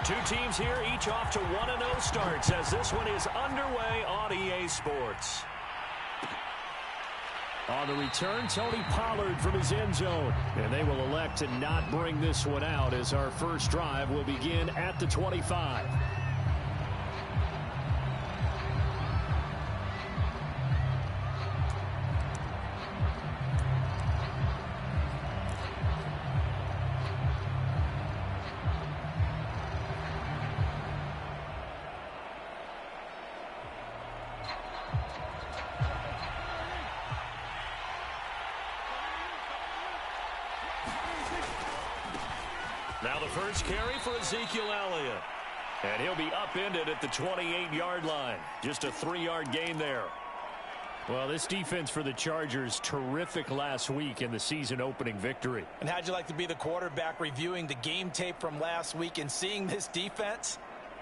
Two teams here, each off to 1-0 starts as this one is underway on EA Sports. On the return, Tony Pollard from his end zone. And they will elect to not bring this one out as our first drive will begin at the 25. Now the first carry for Ezekiel Elliott. And he'll be upended at the 28-yard line. Just a 3-yard gain there. Well, this defense for the Chargers, terrific last week in the season-opening victory. And how'd you like to be the quarterback reviewing the game tape from last week and seeing this defense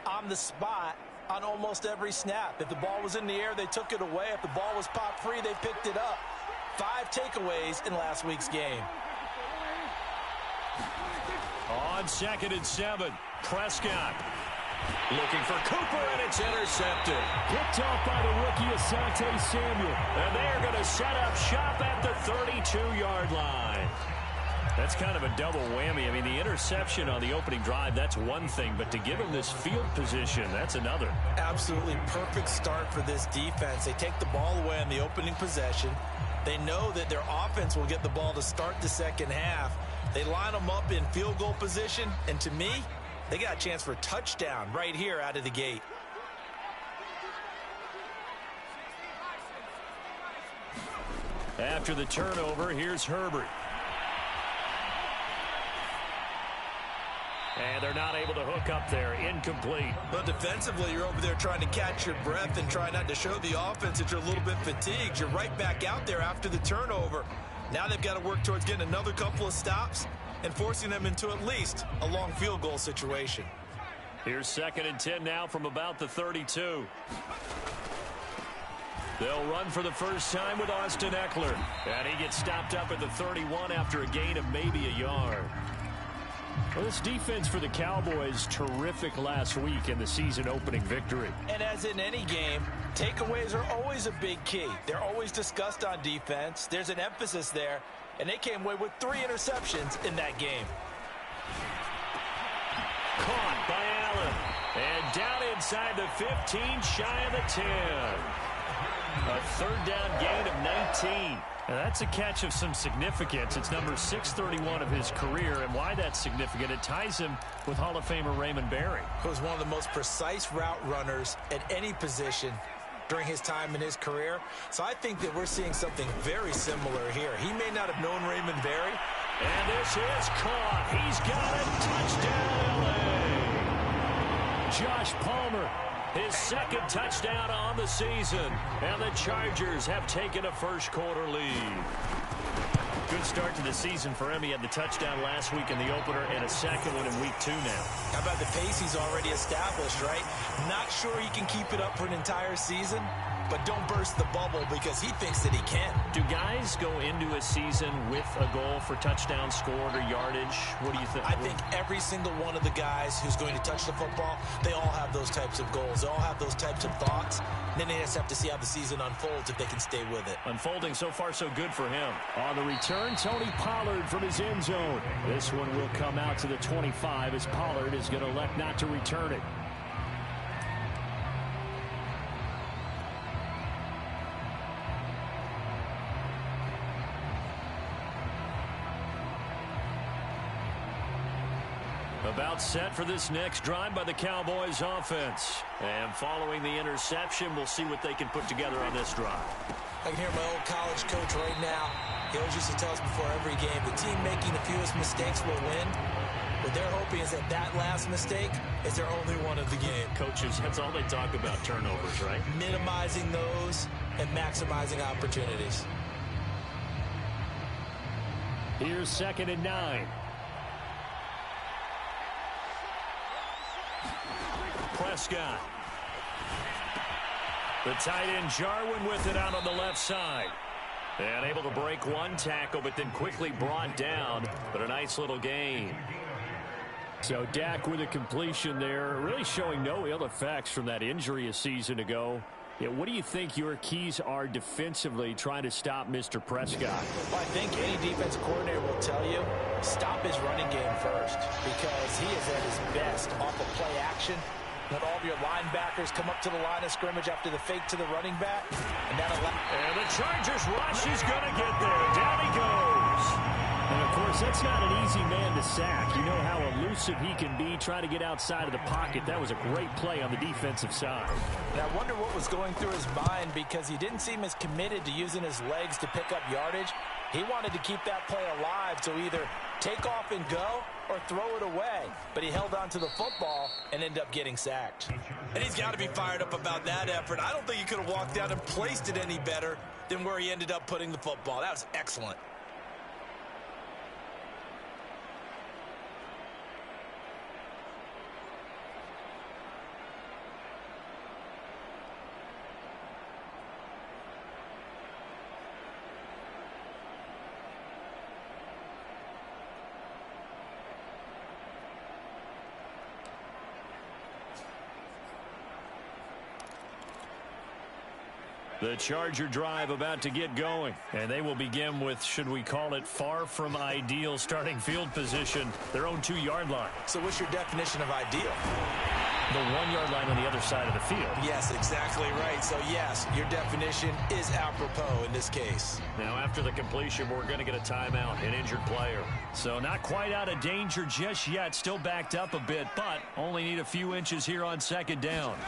on the spot on almost every snap? If the ball was in the air, they took it away. If the ball was popped free, they picked it up. 5 takeaways in last week's game. On 2nd and 7, Prescott looking for Cooper, and it's intercepted. Picked off by the rookie Asante Samuel. And they are going to set up shop at the 32-yard line. That's kind of a double whammy. I mean, the interception on the opening drive, that's one thing, but to give him this field position, that's another. Absolutely perfect start for this defense. They take the ball away on the opening possession. They know that their offense will get the ball to start the second half. They line them up in field goal position, and to me, they got a chance for a touchdown right here out of the gate. After the turnover, here's Herbert. And they're not able to hook up there. Incomplete. But defensively, you're over there trying to catch your breath and try not to show the offense that you're a little bit fatigued. You're right back out there after the turnover. Now they've got to work towards getting another couple of stops and forcing them into at least a long field goal situation. Here's 2nd and 10 now from about the 32. They'll run for the first time with Austin Eckler. And he gets stopped up at the 31 after a gain of maybe a yard. Well, this defense for the Cowboys, terrific last week in the season-opening victory. And as in any game, takeaways are always a big key. They're always discussed on defense. There's an emphasis there, and they came away with 3 interceptions in that game. Caught by Allen. And down inside the 15, shy of the 10. A 3rd down gain of 19. Now that's a catch of some significance. It's number 631 of his career, and why that's significant, it ties him with Hall of Famer Raymond Berry. He was one of the most precise route runners at any position during his time in his career. So I think that we're seeing something very similar here. He may not have known Raymond Berry. And this is caught. He's got it. Touchdown, L.A. Josh Palmer, his 2nd touchdown on the season. And the Chargers have taken a first-quarter lead. Good start to the season for him. He had the touchdown last week in the opener and a second one in week 2 now. How about the pace he's already established, right? Not sure he can keep it up for an entire season, but don't burst the bubble because he thinks that he can. Do guys go into a season with a goal for touchdown scored or yardage? What do you think? I think every single one of the guys who's going to touch the football, they all have those types of goals. They all have those types of thoughts. And then they just have to see how the season unfolds if they can stay with it. Unfolding so far so good for him. On the return, Tony Pollard from his end zone. This one will come out to the 25 as Pollard is going to elect not to return it. About set for this next drive by the Cowboys offense. And following the interception, we'll see what they can put together on this drive. I can hear my old college coach right now. He always used to tell us before every game, the team making the fewest mistakes will win. What they're hoping is that that last mistake is their only one of the game. Coaches, that's all they talk about, turnovers, right? Minimizing those and maximizing opportunities. Here's 2nd and 9. Prescott. The tight end Jarwin with it out on the left side. And able to break one tackle, but then quickly brought down. But a nice little gain. So Dak with a completion there, really showing no ill effects from that injury a season ago. Yeah, what do you think your keys are defensively trying to stop Mr. Prescott? Well, I think any defensive coordinator will tell you, stop his running game first, because he is at his best off of play action. When all of your linebackers come up to the line of scrimmage after the fake to the running back. And the Chargers rush. He's going to get there. Down he goes. And, of course, that's not an easy man to sack. You know how elusive he can be trying to get outside of the pocket. That was a great play on the defensive side. And I wonder what was going through his mind, because he didn't seem as committed to using his legs to pick up yardage. He wanted to keep that play alive to either take off and go or throw it away. But he held on to the football and ended up getting sacked. And he's got to be fired up about that effort. I don't think he could have walked out and placed it any better than where he ended up putting the football. That was excellent. The Charger drive about to get going. And they will begin with, should we call it, far from ideal starting field position, their own 2-yard line. So what's your definition of ideal? The 1-yard line on the other side of the field. Yes, exactly right. So, yes, your definition is apropos in this case. Now, after the completion, we're going to get a timeout, an injured player. So not quite out of danger just yet. Still backed up a bit, but only need a few inches here on second down.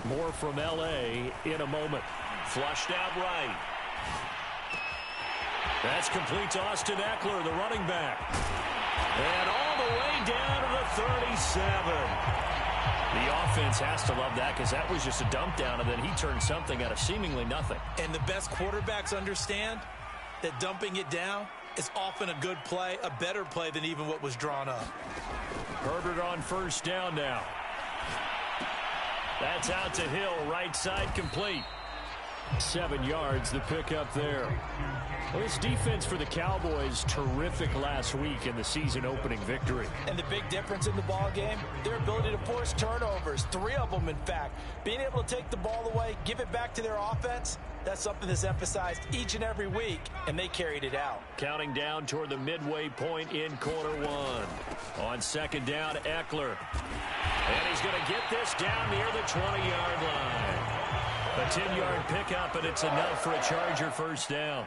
More from L.A. in a moment. Flushed out right. That's complete to Austin Eckler, the running back. And all the way down to the 37. The offense has to love that, because that was just a dump down, and then he turned something out of seemingly nothing. And the best quarterbacks understand that dumping it down is often a good play, a better play than even what was drawn up. Herbert on first down now. That's out to Hill, right side complete. 7 yards, the pickup there. Well, this defense for the Cowboys, terrific last week in the season-opening victory. And the big difference in the ball game, their ability to force turnovers, 3 of them, in fact. Being able to take the ball away, give it back to their offense, that's something that's emphasized each and every week, and they carried it out. Counting down toward the midway point in quarter one. On second down, Eckler. And he's going to get this down near the 20-yard line. A 10-yard pickup, and it's enough for a Charger first down.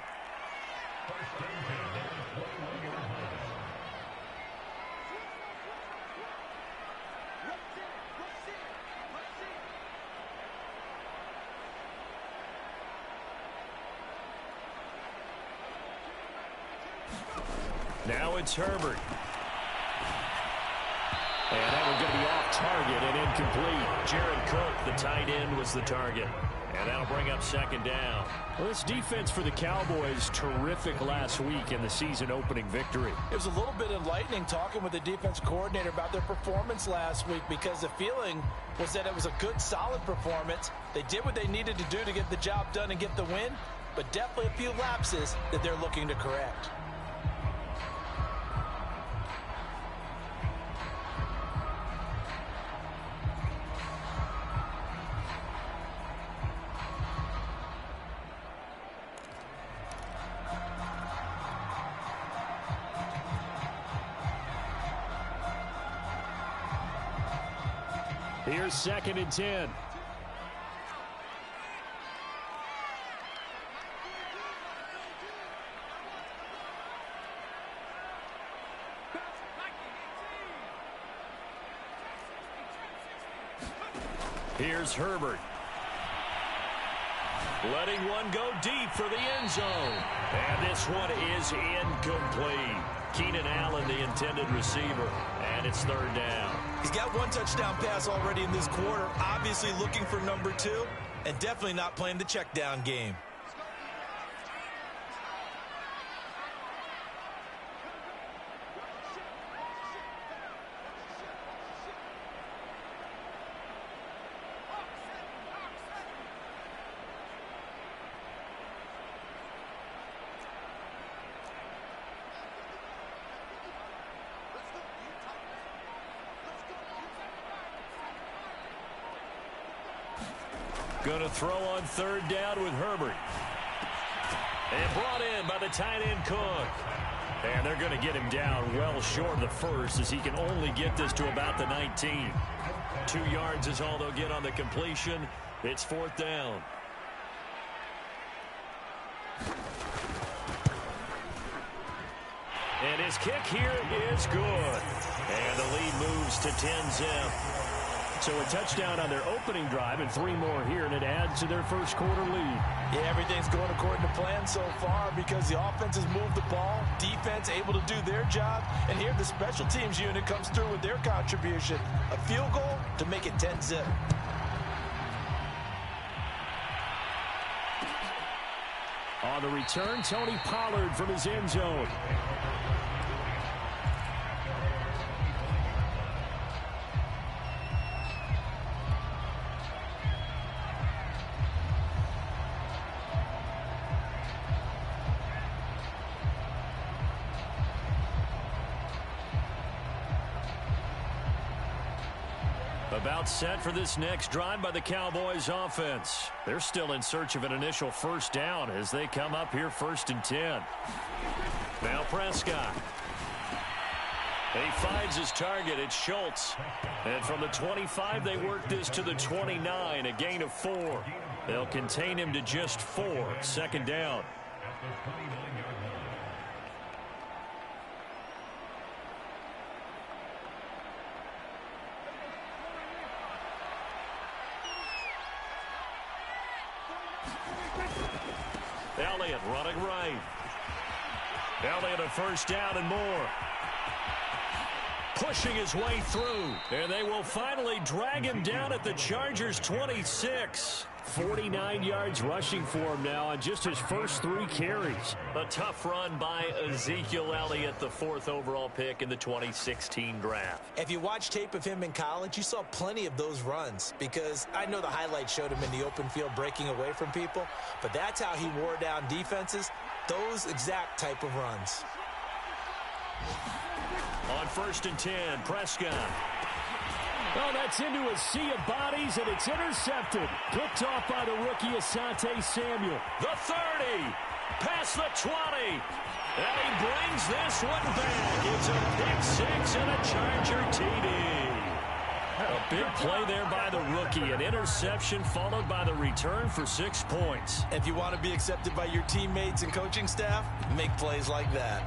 Now it's Herbert. And that one's going to be off target and incomplete. Jared Cook, the tight end, was the target. And that'll bring up second down. Well, this defense for the Cowboys, terrific last week in the season-opening victory. It was a little bit enlightening talking with the defense coordinator about their performance last week, because the feeling was that it was a good, solid performance. They did what they needed to do to get the job done and get the win, but definitely a few lapses that they're looking to correct. Here's second and 10. Here's Herbert. Letting one go deep for the end zone. And this one is incomplete. Keenan Allen, the intended receiver. And it's third down. He's got one touchdown pass already in this quarter. Obviously looking for number 2. And definitely not playing the check down game. Going to throw on third down with Herbert. And brought in by the tight end Cook. And they're going to get him down well short of the first, as he can only get this to about the 19. 2 yards is all they'll get on the completion. It's fourth down. And his kick here is good. And the lead moves to 10-zip. So a touchdown on their opening drive and 3 more here, and it adds to their first quarter lead. Yeah, everything's going according to plan so far because the offense has moved the ball, defense able to do their job, and here the special teams unit comes through with their contribution. A field goal to make it 10-zip. On the return, Tony Pollard from his end zone. About set for this next drive by the Cowboys offense. They're still in search of an initial first down as they come up here 1st and 10. Now Prescott. He finds his target. It's Schultz. And from the 25, they work this to the 29, a gain of 4. They'll contain him to just 4. 2nd down. Elliott running right. Elliott a first down and more. Pushing his way through. And they will finally drag him down at the Chargers' 26. 49 yards rushing for him now on just his first 3 carries. A tough run by Ezekiel Elliott, the 4th overall pick in the 2016 draft. If you watch tape of him in college, you saw plenty of those runs because I know the highlights showed him in the open field breaking away from people, but that's how he wore down defenses, those exact type of runs. On 1st and 10, Prescott. Oh, that's into a sea of bodies, and it's intercepted. Picked off by the rookie, Asante Samuel. The 30, past the 20, and he brings this one back. It's a pick 6 and a Charger TD. A big play there by the rookie. An interception followed by the return for 6 points. If you want to be accepted by your teammates and coaching staff, make plays like that.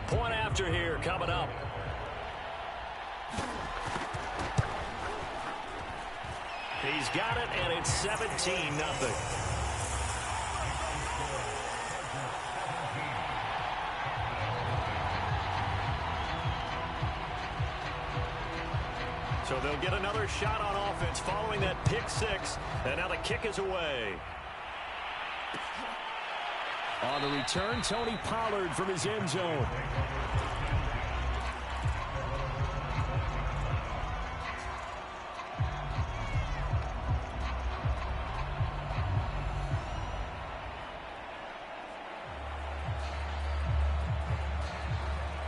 Point after here coming up. He's got it, and it's 17-0. So they'll get another shot on offense following that pick 6, and now the kick is away. On the return, Tony Pollard from his end zone.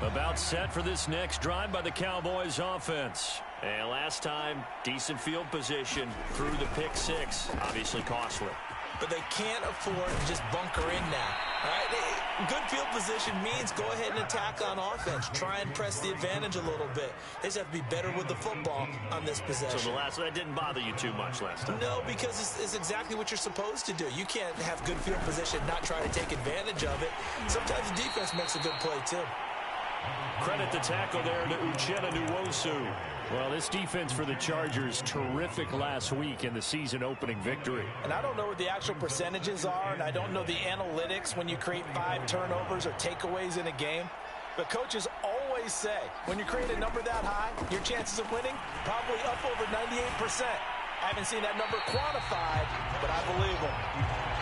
About set for this next drive by the Cowboys offense. And last time, decent field position through the pick 6. Obviously costly. But they can't afford to just bunker in now. All right? Good field position means go ahead and attack on offense. Try and press the advantage a little bit. They just have to be better with the football on this possession. So that didn't bother you too much last time? No, because it's exactly what you're supposed to do. You can't have good field position, not try to take advantage of it. Sometimes the defense makes a good play, too. Credit the tackle there to Uchenna Nwosu. Well, this defense for the Chargers, terrific last week in the season-opening victory. And I don't know what the actual percentages are, and I don't know the analytics when you create 5 turnovers or takeaways in a game. But coaches always say, when you create a number that high, your chances of winning probably up over 98%. I haven't seen that number quantified, but I believe them.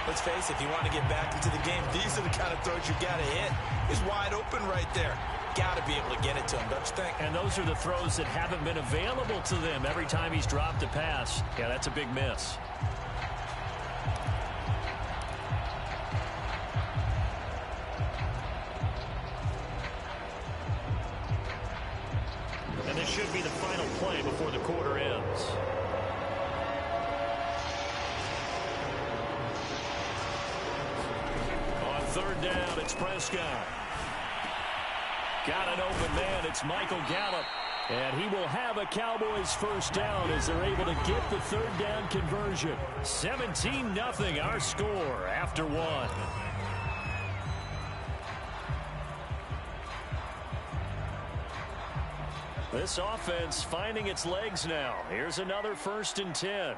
Let's face it, if you want to get back into the game, these are the kind of throws you got to hit. He's wide open right there. Got to be able to get it to him, don't you think? And those are the throws that haven't been available to them every time he's dropped a pass. Yeah, that's a big miss. be the final play before the quarter ends. On third down, it's Prescott. Got an open man. It's Michael Gallup. And he will have a Cowboys first down as they're able to get the third down conversion. 17-0 our score after one. This offense finding its legs now. Here's another 1st and 10.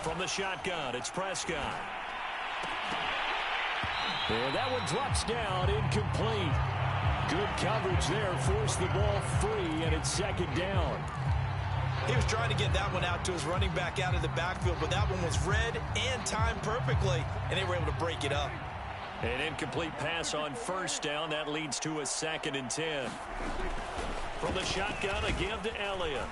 From the shotgun, it's Prescott. And that one drops down, incomplete. Good coverage there, forced the ball free, and it's 2nd down. He was trying to get that one out to his running back out of the backfield, but that one was read and timed perfectly, and they were able to break it up. An incomplete pass on 1st down. That leads to a 2nd and 10. From the shotgun, a give to Elliott.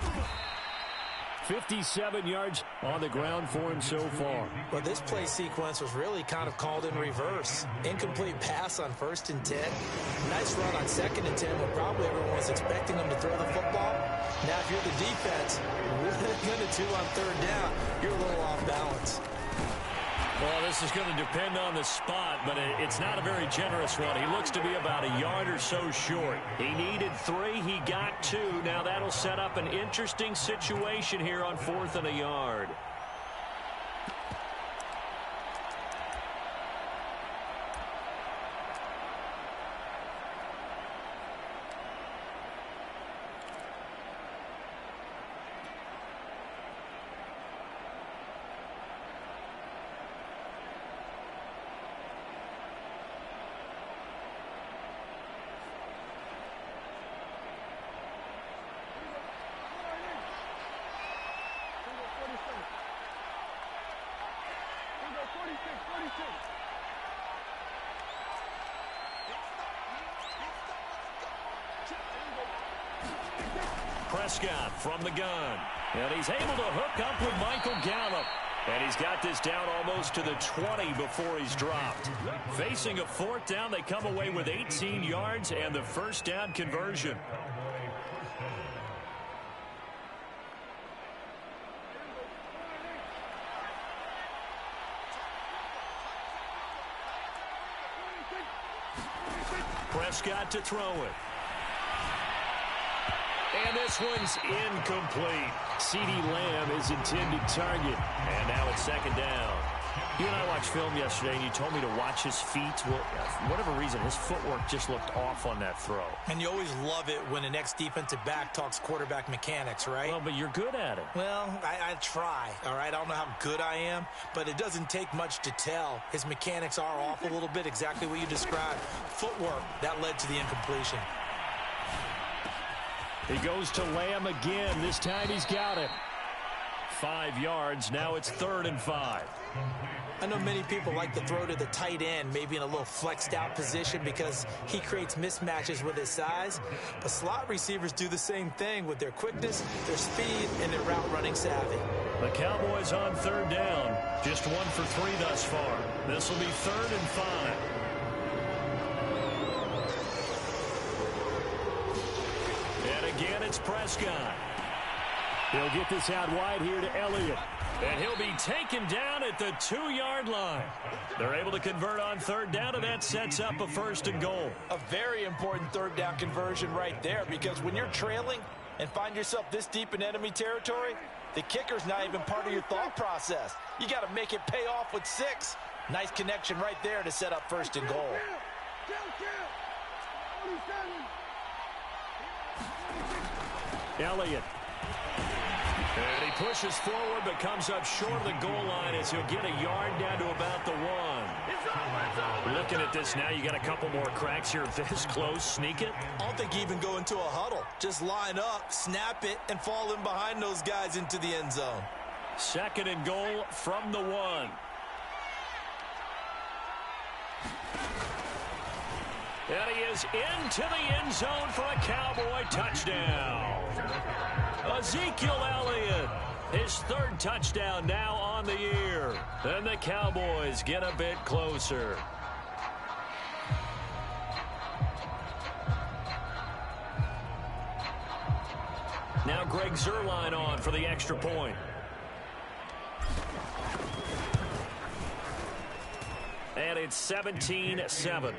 57 yards on the ground for him so far. Well, this play sequence was really kind of called in reverse. Incomplete pass on 1st and 10. Nice run on 2nd and 10 when probably everyone was expecting him to throw the football. Now, if you're the defense, really going to 2 on 3rd down, you're a little off balance. Well, this is going to depend on the spot, but it's not a very generous one. He looks to be about a yard or so short. He needed 3. He got 2. Now that'll set up an interesting situation here on 4th and a yard. Prescott from the gun. And he's able to hook up with Michael Gallup. And he's got this down almost to the 20 before he's dropped. Facing a 4th down, they come away with 18 yards and the first down conversion. Prescott to throw it. And this one's incomplete. CeeDee Lamb is intended target. And now it's 2nd down. You and I watched film yesterday, and you told me to watch his feet. Well, for whatever reason, his footwork just looked off on that throw. And you always love it when the next defensive back talks quarterback mechanics, right? Well, but you're good at it. Well, I try, all right? I don't know how good I am, but it doesn't take much to tell. His mechanics are off a little bit, exactly what you described. Footwork, that led to the incompletion. He goes to Lamb again. This time he's got it. 5 yards. Now it's 3rd and 5. I know many people like to throw to the tight end, maybe in a little flexed out position because he creates mismatches with his size. But slot receivers do the same thing with their quickness, their speed, and their route running savvy. The Cowboys on 3rd down. Just 1 for 3 thus far. This will be 3rd and 5. Again, it's Prescott. He'll get this out wide here to Elliott. And he'll be taken down at the 2-yard line. They're able to convert on 3rd down, and that sets up a 1st and goal. A very important 3rd down conversion right there, because when you're trailing and find yourself this deep in enemy territory, the kicker's not even part of your thought process. You got to make it pay off with 6. Nice connection right there to set up 1st and goal. Elliott. And he pushes forward but comes up short of the goal line as he'll get a yard down to about the 1. Looking at this now, you got a couple more cracks here this close. Sneak it. I don't think you even go into a huddle. Just line up, snap it, and fall in behind those guys into the end zone. 2nd and goal from the 1. And he is into the end zone for a Cowboy touchdown. Ezekiel Elliott, his 3rd touchdown now on the year. And the Cowboys get a bit closer. Now Greg Zuerlein on for the extra point. And it's 17-7.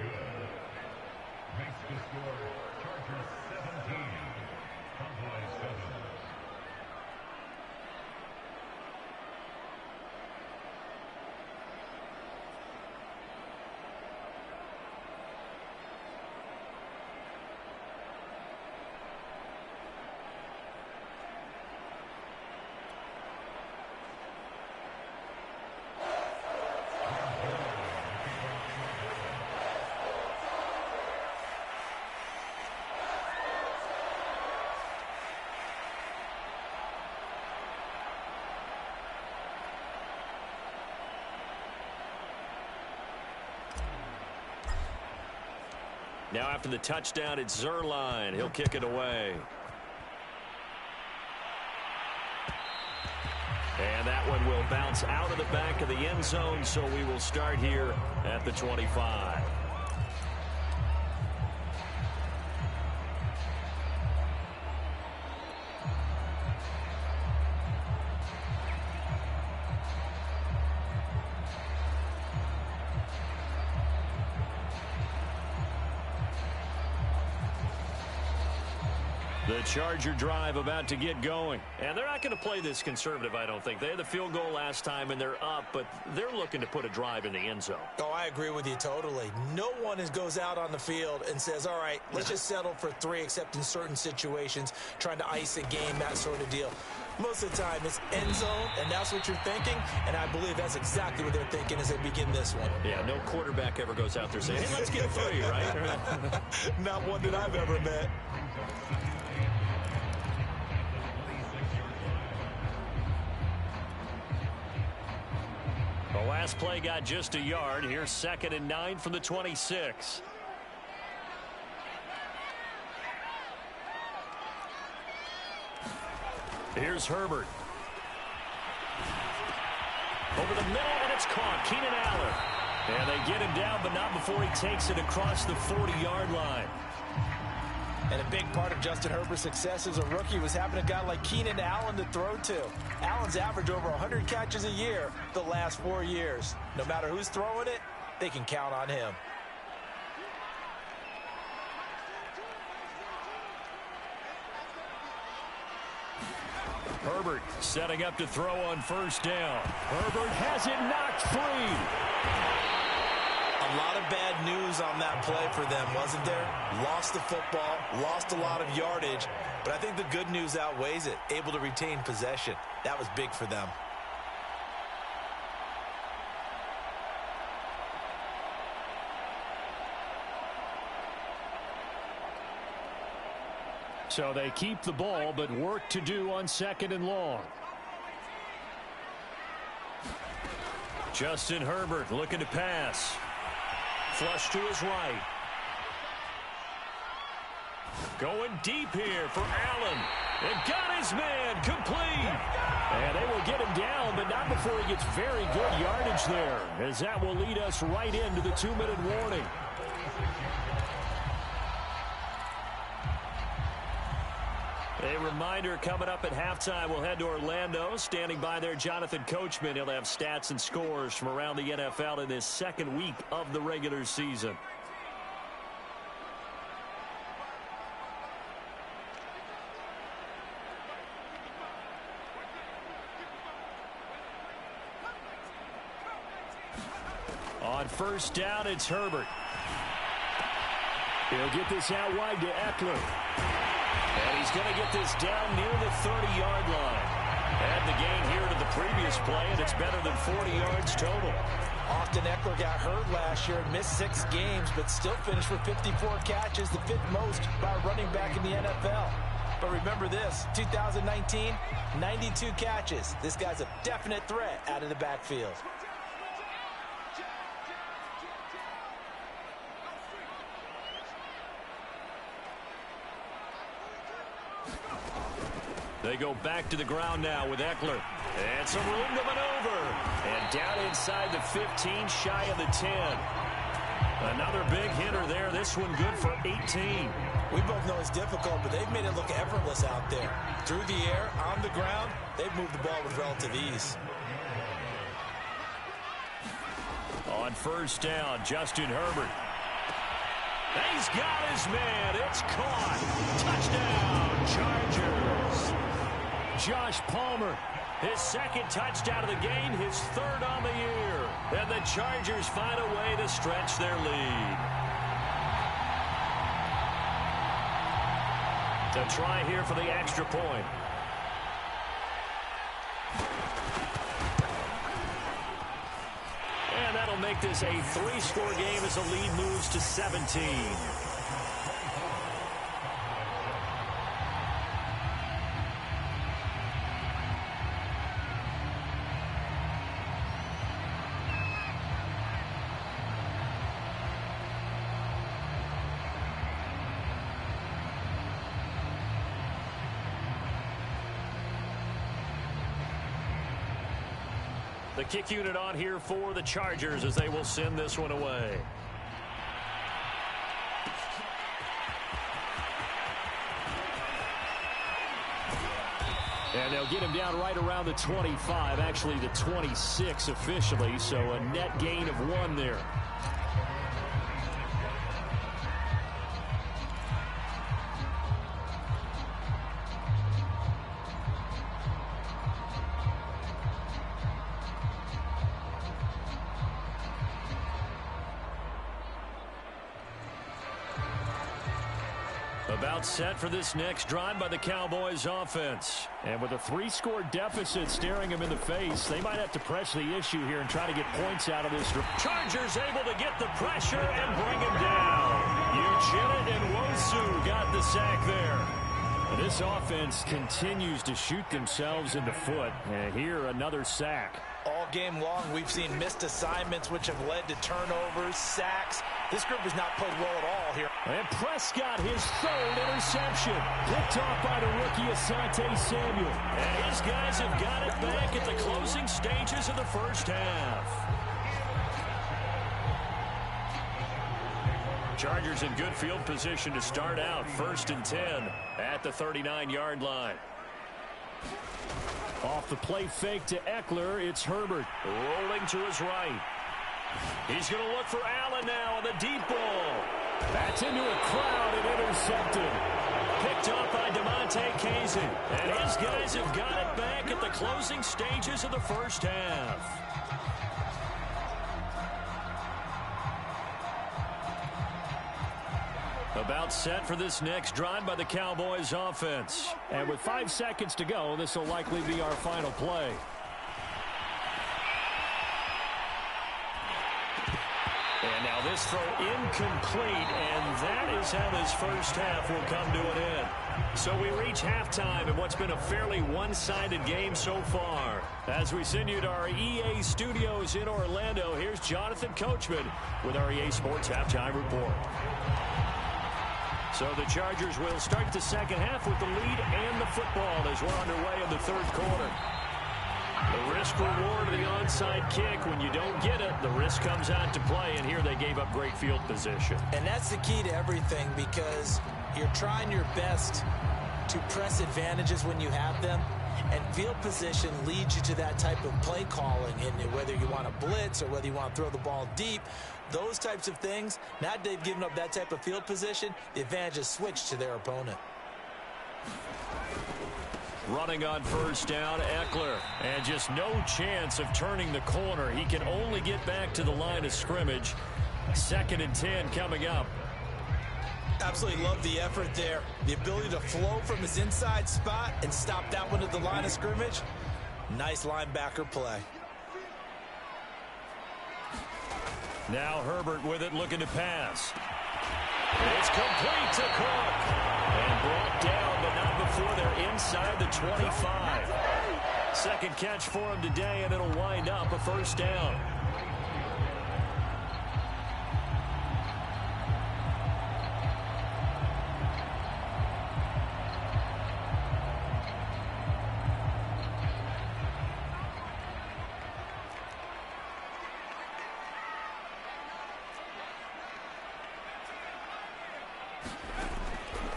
Now after the touchdown, it's Zuerlein. He'll kick it away. And that one will bounce out of the back of the end zone, so we will start here at the 25. The Charger drive about to get going. And they're not going to play this conservative, I don't think. They had the field goal last time, and they're up, but they're looking to put a drive in the end zone. Oh, I agree with you totally. No one goes out on the field and says, all right, let's just settle for 3, except in certain situations, trying to ice a game, that sort of deal. Most of the time, it's end zone, and that's what you're thinking, and I believe that's exactly what they're thinking as they begin this one. Yeah, no quarterback ever goes out there saying, hey, let's get 3, right? Not one that I've ever met. The last play got just a yard. Here's 2nd and 9 from the 26. Here's Herbert. Over the middle, and it's caught. Keenan Allen. And they get him down, but not before he takes it across the 40-yard line. And a big part of Justin Herbert's success as a rookie was having a guy like Keenan Allen to throw to. Allen's averaged over 100 catches a year the last 4 years. No matter who's throwing it, they can count on him. Herbert setting up to throw on 1st down. Herbert has it knocked free. A lot of bad news on that play for them, wasn't there? Lost the football, lost a lot of yardage, but I think the good news outweighs it. Able to retain possession. That was big for them. So they keep the ball, but work to do on 2nd and long. Justin Herbert looking to pass. Flush to his right. Going deep here for Allen. And got his man complete. And they will get him down, but not before he gets very good yardage there, as that will lead us right into the 2-minute warning. A reminder, coming up at halftime, we'll head to Orlando. Standing by there, Jonathan Coachman. He'll have stats and scores from around the NFL in this 2nd week of the regular season. On 1st down, it's Herbert. He'll get this out wide to Eckler. And he's going to get this down near the 30-yard line. And the gain here to the previous play, and it's better than 40 yards total. Austin Eckler got hurt last year and missed 6 games, but still finished with 54 catches, the 5th most by a running back in the NFL. But remember this, 2019, 92 catches. This guy's a definite threat out of the backfield. They go back to the ground now with Eckler. And some room to maneuver. And down inside the 15, shy of the 10. Another big hitter there. This one good for 18. We both know it's difficult, but they've made it look effortless out there. Through the air, on the ground, they've moved the ball with relative ease. On first down, Justin Herbert. He's got his man. It's caught. Touchdown, Chargers. Josh Palmer, his second touchdown of the game, his third on the year. And the Chargers find a way to stretch their lead. To try here for the extra point. And that'll make this a 3-score game as the lead moves to 17. The kick unit on here for the Chargers as they will send this one away. And they'll get him down right around the 25, actually the 26 officially, so a net gain of 1 there. About set for this next drive by the Cowboys offense. And with a 3-score deficit staring them in the face, they might have to press the issue here and try to get points out of this. Chargers able to get the pressure and bring him down. Uchenna and Wosu got the sack there. And this offense continues to shoot themselves in the foot. And here another sack. All game long, we've seen missed assignments, which have led to turnovers, sacks. This group has not played well at all here. And Prescott, his third interception. Picked off by the rookie Asante Samuel. And his guys have got it back at the closing stages of the first half. Chargers in good field position to start out. 1st and 10 at the 39-yard line. Off the play fake to Eckler, it's Herbert. Rolling to his right. He's going to look for Allen now on the deep ball. That's into a crowd and intercepted. Picked off by DeMonte Casey. And his guys have got it back at the closing stages of the first half. About set for this next drive by the Cowboys offense. And with 5 seconds to go, this will likely be our final play. And now this throw incomplete, and that is how this first half will come to an end. So we reach halftime in what's been a fairly one-sided game so far. As we send you to our EA studios in Orlando, here's Jonathan Coachman with our EA Sports Halftime Report. So the Chargers will start the second half with the lead and the football as we're underway in the third quarter. The risk-reward of the onside kick, when you don't get it, the risk comes out to play, and here they gave up great field position. And that's the key to everything, because you're trying your best to press advantages when you have them, and field position leads you to that type of play calling, and whether you want to blitz or whether you want to throw the ball deep, those types of things. Now they've given up that type of field position, the advantage is switched to their opponent. Running on first down, Eckler. And just no chance of turning the corner. He can only get back to the line of scrimmage. 2nd and 10 coming up. Absolutely love the effort there. The ability to flow from his inside spot and stop that one at the line of scrimmage. Nice linebacker play. Now Herbert with it, looking to pass. It's complete to Cook. And brought down, but not before they're inside the 25. Second catch for him today, and it'll wind up a first down.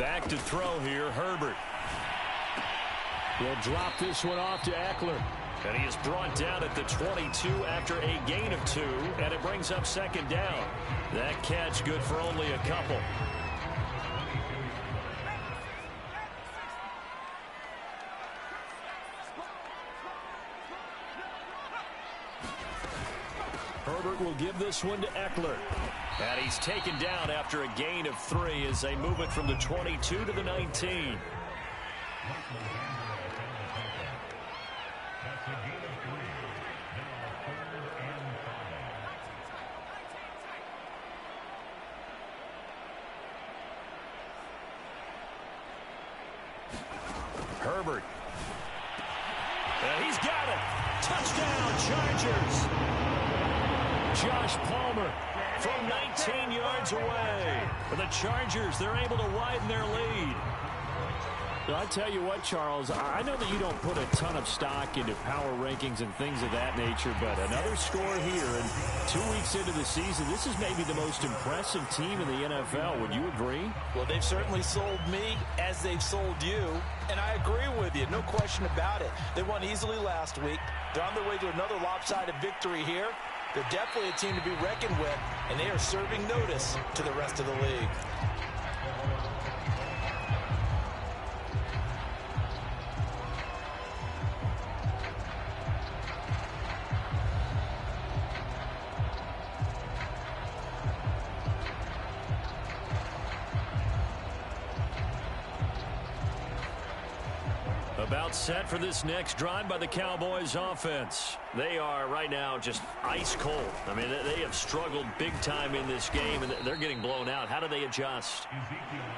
Back to throw here, Herbert. He'll drop this one off to Eckler. And he is brought down at the 22 after a gain of 2, and it brings up second down. That catch good for only a couple. Herbert will give this one to Eckler. And he's taken down after a gain of 3 as they move it from the 22 to the 19. Herbert. And he's got it. Touchdown, Chargers. Josh Palmer from 19 yards away. For the Chargers, they're able to widen their lead. I tell you what, Charles, I know that you don't put a ton of stock into power rankings and things of that nature, but another score here, and 2 weeks into the season, this is maybe the most impressive team in the NFL. Would you agree? Well, they've certainly sold me as they've sold you, and I agree with you, no question about it. They won easily last week. They're on their way to another lopsided victory here. They're definitely a team to be reckoned with, and they are serving notice to the rest of the league. About set for this next drive by the Cowboys offense. They are right now just ice cold. I mean, they have struggled big time in this game, and they're getting blown out. How do they adjust?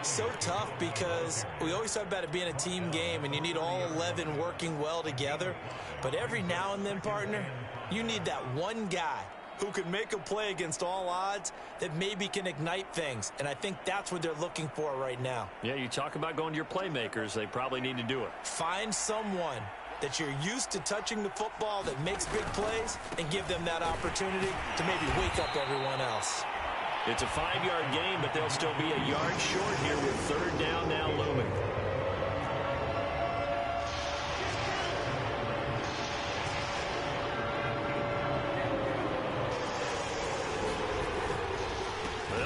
So tough because we always talk about it being a team game, and you need all 11 working well together. But every now and then, partner, you need that one guy who can make a play against all odds that maybe can ignite things. And I think that's what they're looking for right now. Yeah, you talk about going to your playmakers. They probably need to do it. Find someone that you're used to touching the football that makes big plays and give them that opportunity to maybe wake up everyone else. It's a 5-yard gain, but they'll still be a yard short here with third down now looming.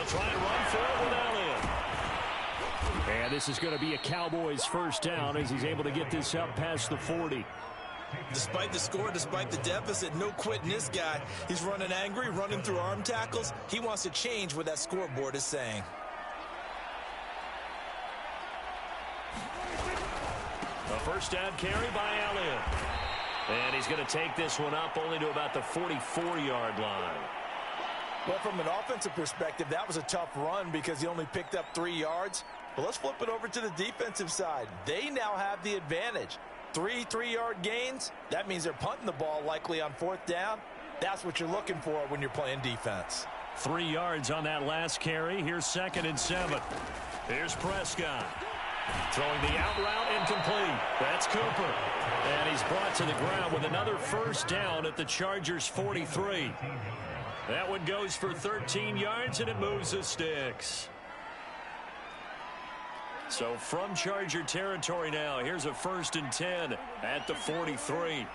Try and run for it with Elliott. And this is going to be a Cowboys first down as he's able to get this up past the 40. Despite the score, despite the deficit, no quitting this guy. He's running angry, running through arm tackles. He wants to change what that scoreboard is saying. A first down carry by Elliott. And he's going to take this one up only to about the 44-yard line. Well, from an offensive perspective, that was a tough run because he only picked up 3 yards. But let's flip it over to the defensive side. They now have the advantage. 3 3-yard gains. That means they're punting the ball likely on 4th down. That's what you're looking for when you're playing defense. 3 yards on that last carry. Here's 2nd and 7. Here's Prescott. Throwing the out route incomplete. That's Cooper. And he's brought to the ground with another first down at the Chargers' 43. That one goes for 13 yards, and it moves the sticks. So from Charger territory now, here's a 1st and 10 at the 43.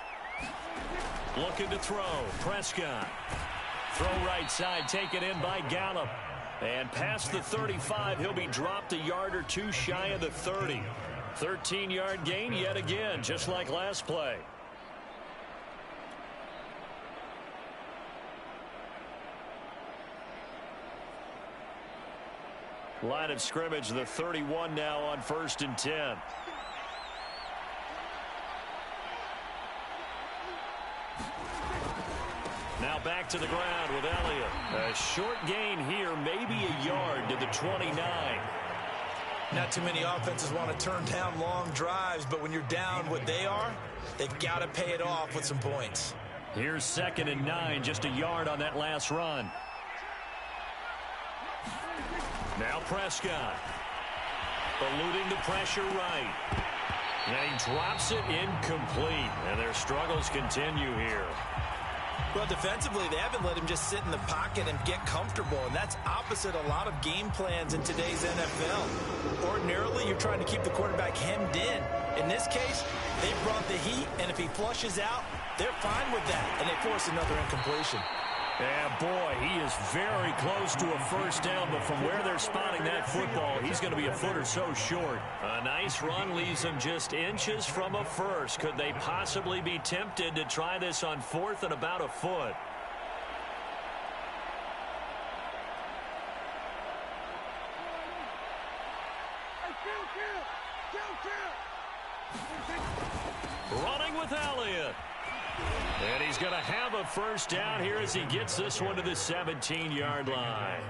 Looking to throw. Prescott. Throw right side, taken in by Gallup. And past the 35, he'll be dropped a yard or 2 shy of the 30. 13-yard gain yet again, just like last play. Line of scrimmage, the 31 now on 1st and 10. Now back to the ground with Elliott. A short gain here, maybe a yard to the 29. Not too many offenses want to turn down long drives, but when you're down what they are, they've got to pay it off with some points. Here's 2nd and 9, just a yard on that last run. Now Prescott. Eluding the pressure right. And he drops it incomplete. And their struggles continue here. Well, defensively, they haven't let him just sit in the pocket and get comfortable, and that's opposite a lot of game plans in today's NFL. Ordinarily, you're trying to keep the quarterback hemmed in. In this case, they brought the heat, and if he flushes out, they're fine with that, and they force another incompletion. Yeah, boy, he is very close to a first down, but from where they're spotting that football, he's going to be a foot or so short. A nice run leaves him just inches from a first. Could they possibly be tempted to try this on 4th and about a foot? Running with Elliott. And he's going to have a first down here as he gets this one to the 17-yard line.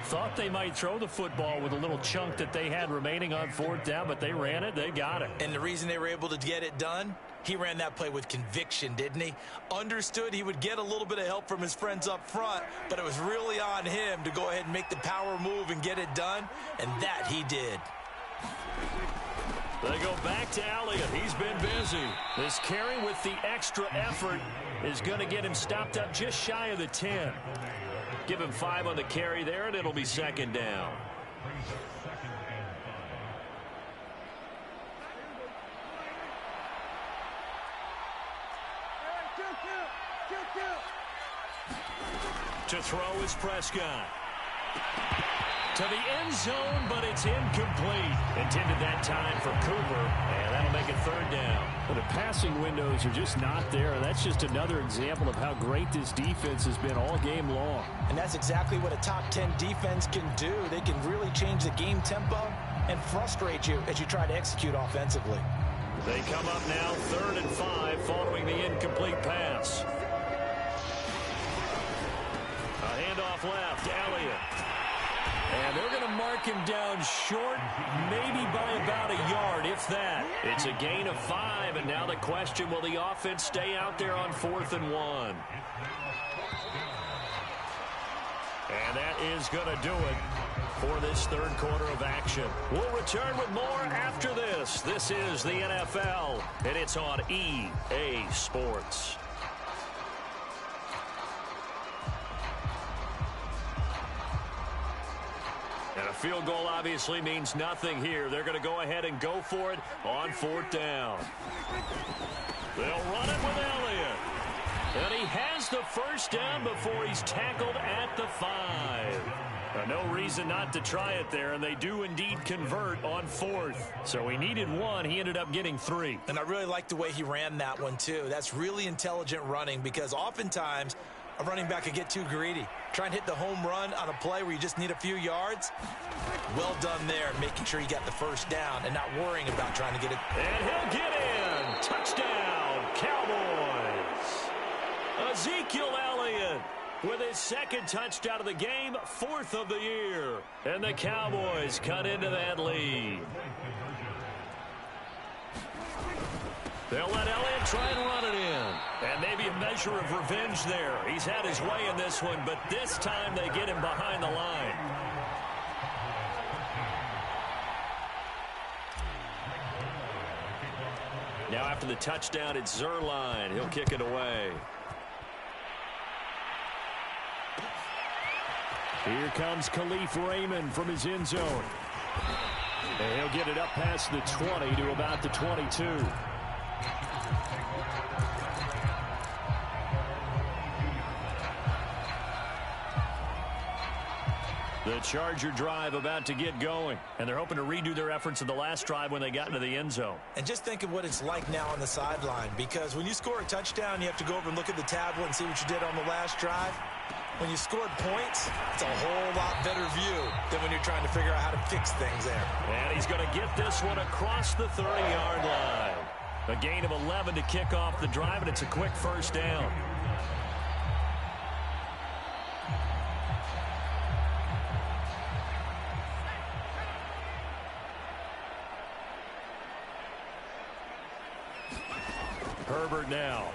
Thought they might throw the football with a little chunk that they had remaining on 4th down, but they ran it. They got it. And the reason they were able to get it done, he ran that play with conviction, didn't he? Understood he would get a little bit of help from his friends up front, but it was really on him to go ahead and make the power move and get it done, and that he did. They go back to Elliott. He's been busy. This carry with the extra effort is going to get him stopped up just shy of the 10. Give him 5 on the carry there, and it'll be second down. To throw is Prescott. To the end zone, but it's incomplete. Intended that time for Cooper, and that'll make it 3rd down. But the passing windows are just not there, and that's just another example of how great this defense has been all game long. And that's exactly what a top 10 defense can do. They can really change the game tempo and frustrate you as you try to execute offensively. They come up now 3rd and 5 following the incomplete pass. A handoff left, Elliott. And they're going to mark him down short, maybe by about a yard, if that. It's a gain of 5, and now the question, will the offense stay out there on 4th and 1? And that is going to do it for this 3rd quarter of action. We'll return with more after this. This is the NFL, and it's on EA Sports. And a field goal obviously means nothing here. They're going to go ahead and go for it on 4th down. They'll run it with Elliott. And he has the first down before he's tackled at the 5. No reason not to try it there, and they do indeed convert on 4th. So he needed 1. He ended up getting 3. And I really like the way he ran that one, too. That's really intelligent running because oftentimes a running back could get too greedy. Try and hit the home run on a play where you just need a few yards. Well done there, making sure you got the first down and not worrying about trying to get it. And he'll get in. Touchdown, Cowboys. Ezekiel Elliott with his 2nd touchdown of the game, 4th of the year. And the Cowboys cut into that lead. They'll let Elliott try and run it in. And maybe a measure of revenge there. He's had his way in this one, but this time they get him behind the line. Now after the touchdown, it's Zerline. He'll kick it away. Here comes Khalif Raymond from his end zone. And he'll get it up past the 20 to about the 22. The Charger drive about to get going, and they're hoping to redo their efforts in the last drive when they got into the end zone. And just think of what it's like now on the sideline, because when you score a touchdown, you have to go over and look at the tablet and see what you did on the last drive. When you scored points, it's a whole lot better view than when you're trying to figure out how to fix things there. And he's going to get this one across the 30-yard line. A gain of 11 to kick off the drive, and it's a quick first down. Herbert now.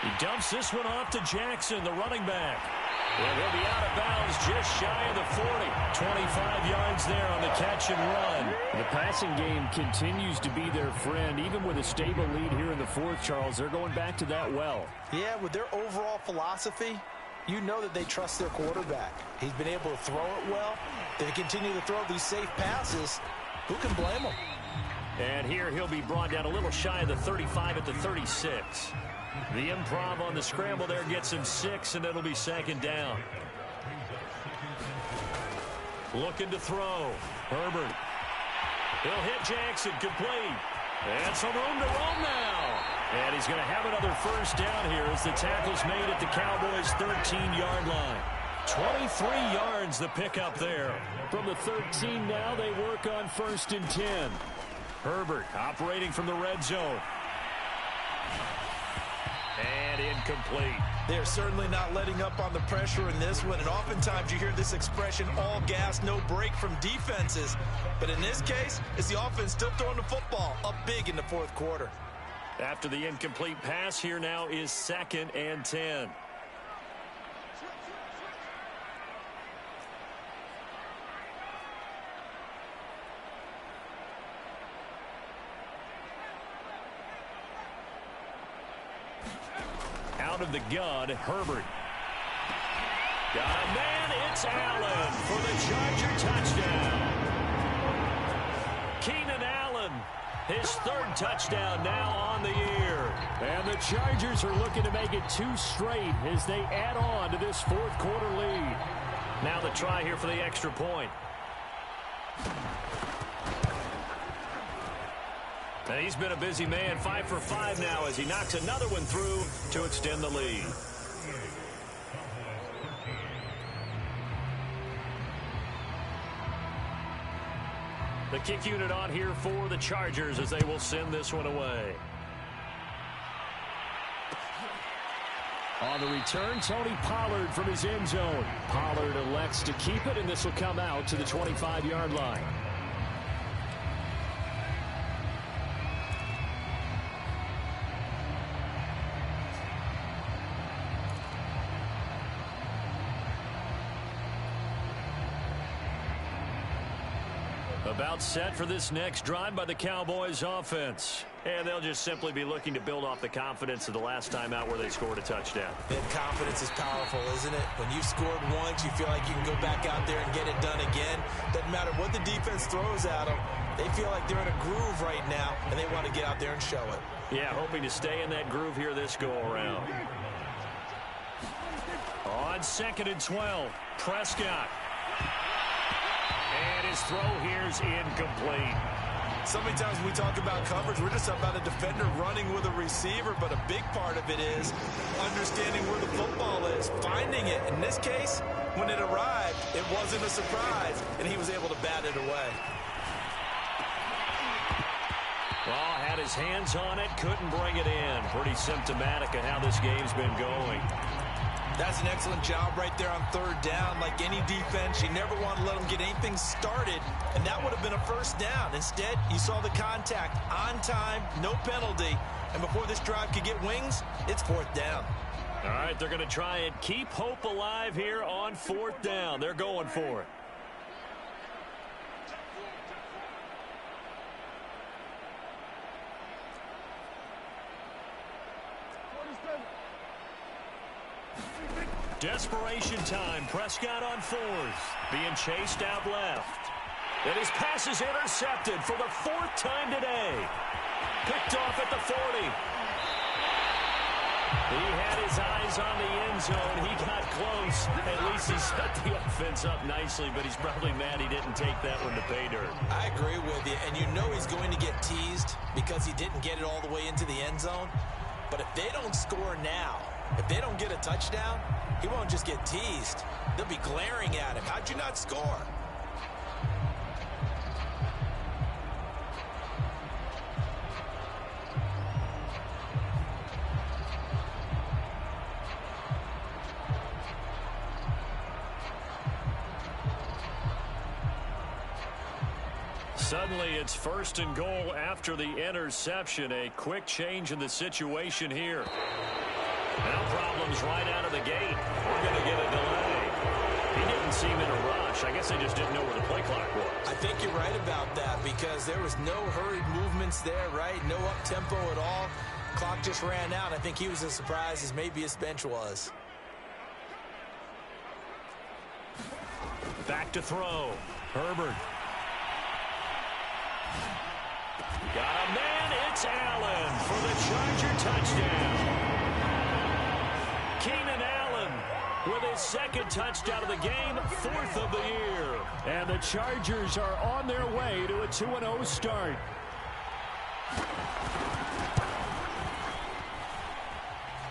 He dumps this one off to Jackson, the running back. And he'll be out of bounds just shy of the 40. 25 yards there on the catch and run. The passing game continues to be their friend. Even with a stable lead here in the fourth, Charles, they're going back to that well. Yeah, with their overall philosophy, you know that they trust their quarterback. He's been able to throw it well. They continue to throw these safe passes. Who can blame them? And here he'll be brought down a little shy of the 35 at the 36. The improv on the scramble there gets him 6, and it'll be second down. Looking to throw. Herbert. He'll hit Jackson, complete. And some room to roam now. And he's going to have another first down here as the tackle's made at the Cowboys' 13-yard line. 23 yards the pickup there. From the 13 now, they work on 1st and 10. Herbert operating from the red zone. And incomplete. They're certainly not letting up on the pressure in this one, and oftentimes you hear this expression, all gas, no break from defenses. But in this case, it's the offense still throwing the football up big in the fourth quarter. After the incomplete pass, here now is 2nd and 10. Out of the gun, Herbert. Got a man, it's Allen for the Charger touchdown. Keenan Allen, his 3rd touchdown now on the year. And the Chargers are looking to make it 2 straight as they add on to this fourth quarter lead. Now the try here for the extra point. And he's been a busy man, 5 for 5 now as he knocks another one through to extend the lead. The kick unit on here for the Chargers as they will send this one away. On the return, Tony Pollard from his end zone. Pollard elects to keep it, and this will come out to the 25-yard line. About set for this next drive by the Cowboys offense. And they'll just simply be looking to build off the confidence of the last time out where they scored a touchdown. And confidence is powerful, isn't it? When you've scored once, you feel like you can go back out there and get it done again. Doesn't matter what the defense throws at them. They feel like they're in a groove right now, and they want to get out there and show it. Yeah, hoping to stay in that groove here this go-around. On 2nd and 12, Prescott. And his throw here's incomplete. So many times when we talk about coverage, we're just about a defender running with a receiver, but a big part of it is understanding where the football is, finding it. In this case, when it arrived, it wasn't a surprise, and he was able to bat it away. Well, had his hands on it, couldn't bring it in. Pretty symptomatic of how this game's been going. That's an excellent job right there on 3rd down. Like any defense, you never want to let them get anything started, and that would have been a first down. Instead, you saw the contact on time, no penalty, and before this drive could get wings, it's 4th down. All right, they're going to try and keep hope alive here on 4th down. They're going for it. Desperation time. Prescott on 4th. Being chased out left. And his pass is intercepted for the 4th time today. Picked off at the 40. He had his eyes on the end zone. He got close. At least he set the offense up nicely, but he's probably mad he didn't take that one to pay dirt. I agree with you, and you know he's going to get teased because he didn't get it all the way into the end zone. But if they don't score now, if they don't get a touchdown, he won't just get teased. They'll be glaring at him. How'd you not score? Suddenly, it's 1st and goal after the interception. A quick change in the situation here. Now problems right out of the gate. We're going to get a delay. He didn't seem in a rush. I guess they just didn't know where the play clock was. I think you're right about that because there was no hurried movements there, right? No up-tempo at all. Clock just ran out. I think he was as surprised as maybe his bench was. Back to throw. Herbert. Got a man. It's Allen for the Charger touchdown. Keenan Allen with his second touchdown of the game, fourth of the year. And the Chargers are on their way to a 2-0 start.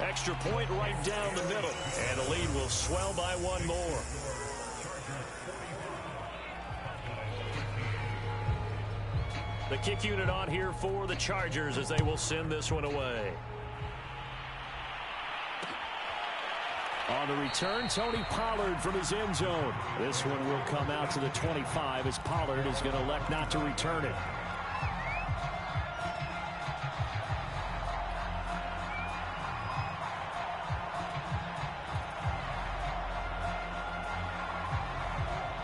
Extra point right down the middle. And the lead will swell by one more. The kick unit on here for the Chargers as they will send this one away. On the return, Tony Pollard from his end zone. This one will come out to the 25 as Pollard is going to elect not to return it.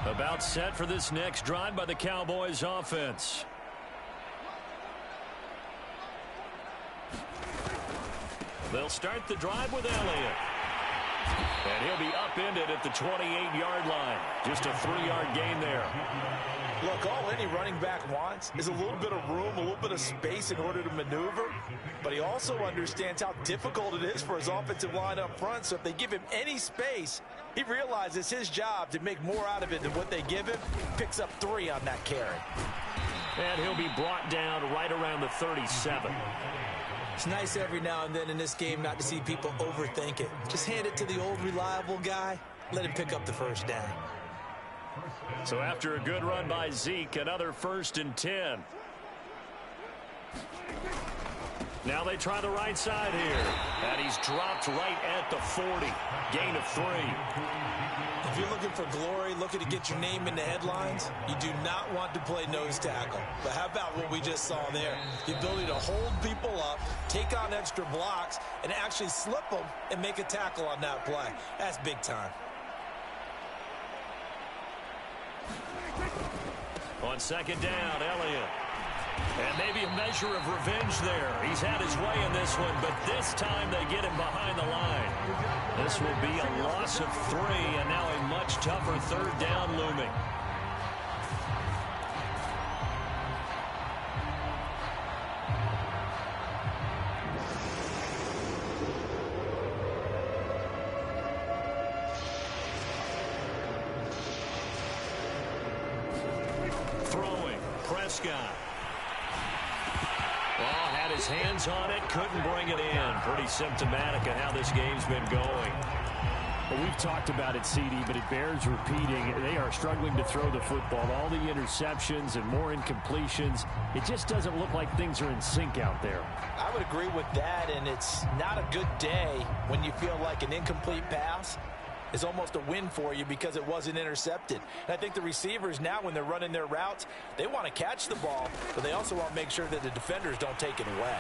About set for this next drive by the Cowboys offense. They'll start the drive with Elliott. And he'll be upended at the 28-yard line. Just a 3-yard gain there. Look, all any running back wants is a little bit of room, a little bit of space in order to maneuver. But he also understands how difficult it is for his offensive line up front. So if they give him any space, he realizes his job to make more out of it than what they give him. Picks up 3 on that carry. And he'll be brought down right around the 37. It's nice every now and then in this game not to see people overthink it. Just hand it to the old reliable guy. Let him pick up the first down. So after a good run by Zeke, another 1st and 10. Now they try the right side here. And he's dropped right at the 40. Gain of 3. If you're looking for glory, looking to get your name in the headlines, you do not want to play nose tackle. But how about what we just saw there? The ability to hold people up, take on extra blocks, and actually slip them and make a tackle on that play. That's big time. On second down, Elliott. And maybe a measure of revenge there. He's had his way in this one, but this time they get him behind the line. This will be a loss of 3, and now a much tougher 3rd down looming. Throwing, Prescott. Well, had his hands on it, couldn't bring it in. Pretty symptomatic of how this game's been going. Well, we've talked about it, CD, but it bears repeating. They are struggling to throw the football. All the interceptions and more incompletions. It just doesn't look like things are in sync out there. I would agree with that, and it's not a good day when you feel like an incomplete pass is almost a win for you because it wasn't intercepted. And I think the receivers now, when they're running their routes, they want to catch the ball, but they also want to make sure that the defenders don't take it away.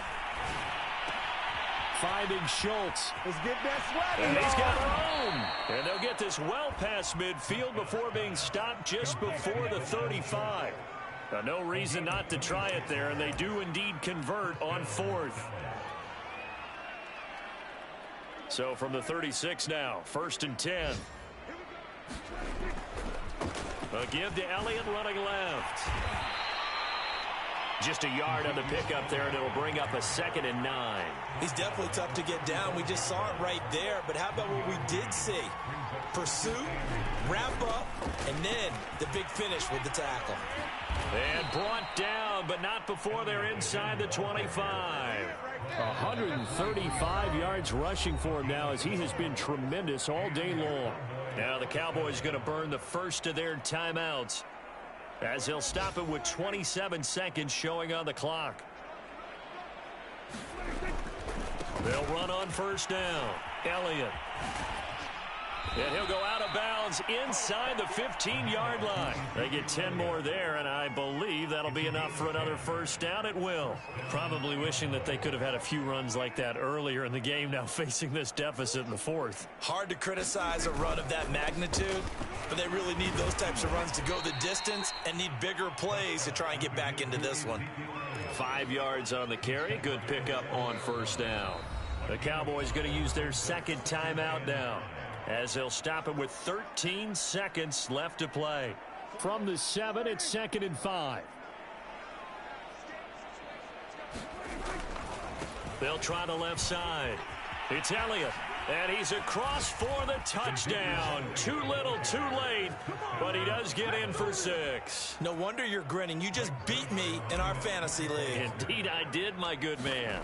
Finding Schultz. Let's get that swag. And he's got room. And they'll get this well past midfield before being stopped just before the 35. Now, no reason not to try it there, and they do indeed convert on 4th. So from the 36 now, 1st and 10. A give to Elliott running left. Just a yard on the pickup there, and it'll bring up a 2nd and 9. He's definitely tough to get down. We just saw it right there. But how about what we did see? Pursuit, wrap up, and then the big finish with the tackle. And brought down, but not before they're inside the 25. 135 yards rushing for him now as he has been tremendous all day long. Now the Cowboys going to burn the first of their timeouts as they'll stop it with 27 seconds showing on the clock. They'll run on 1st down. Elliott. And he'll go out of bounds inside the 15-yard line. They get 10 more there, and I believe that'll be enough for another first down at will. Probably wishing that they could have had a few runs like that earlier in the game, now facing this deficit in the fourth. Hard to criticize a run of that magnitude, but they really need those types of runs to go the distance and need bigger plays to try and get back into this one. 5 yards on the carry. Good pickup on first down. The Cowboys going to use their second timeout now, as they'll stop it with 13 seconds left to play. From the 7, it's 2nd and 5. They'll try the left side. It's Elliott, and he's across for the touchdown. Too little, too late, but he does get in for 6. No wonder you're grinning. You just beat me in our fantasy league. Indeed I did, my good man.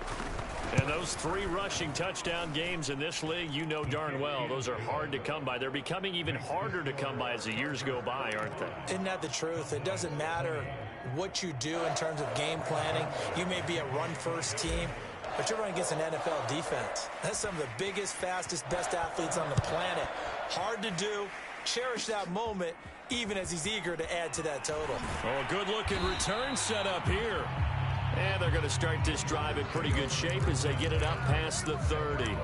And those 3 rushing touchdown games in this league, you know darn well, those are hard to come by. They're becoming even harder to come by as the years go by, aren't they? Isn't that the truth? It doesn't matter what you do in terms of game planning. You may be a run-first team, but you're running against an NFL defense. That's some of the biggest, fastest, best athletes on the planet. Hard to do. Cherish that moment, even as he's eager to add to that total. Oh, a good-looking return set up here. And they're going to start this drive in pretty good shape as they get it up past the 30.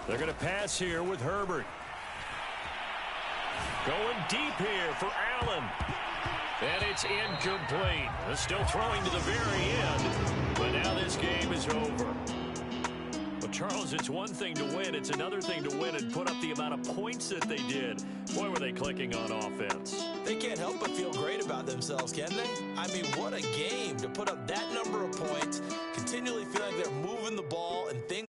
They're going to pass here with Herbert. Going deep here for Allen. And it's incomplete. They're still throwing to the very end. But now this game is over. Well, Charles, it's one thing to win. It's another thing to win and put up the amount of points that they did. Boy, were they clicking on offense. They can't help but feel great about themselves, can they? I mean, what a game to put up that number of points, continually feeling like they're moving the ball and things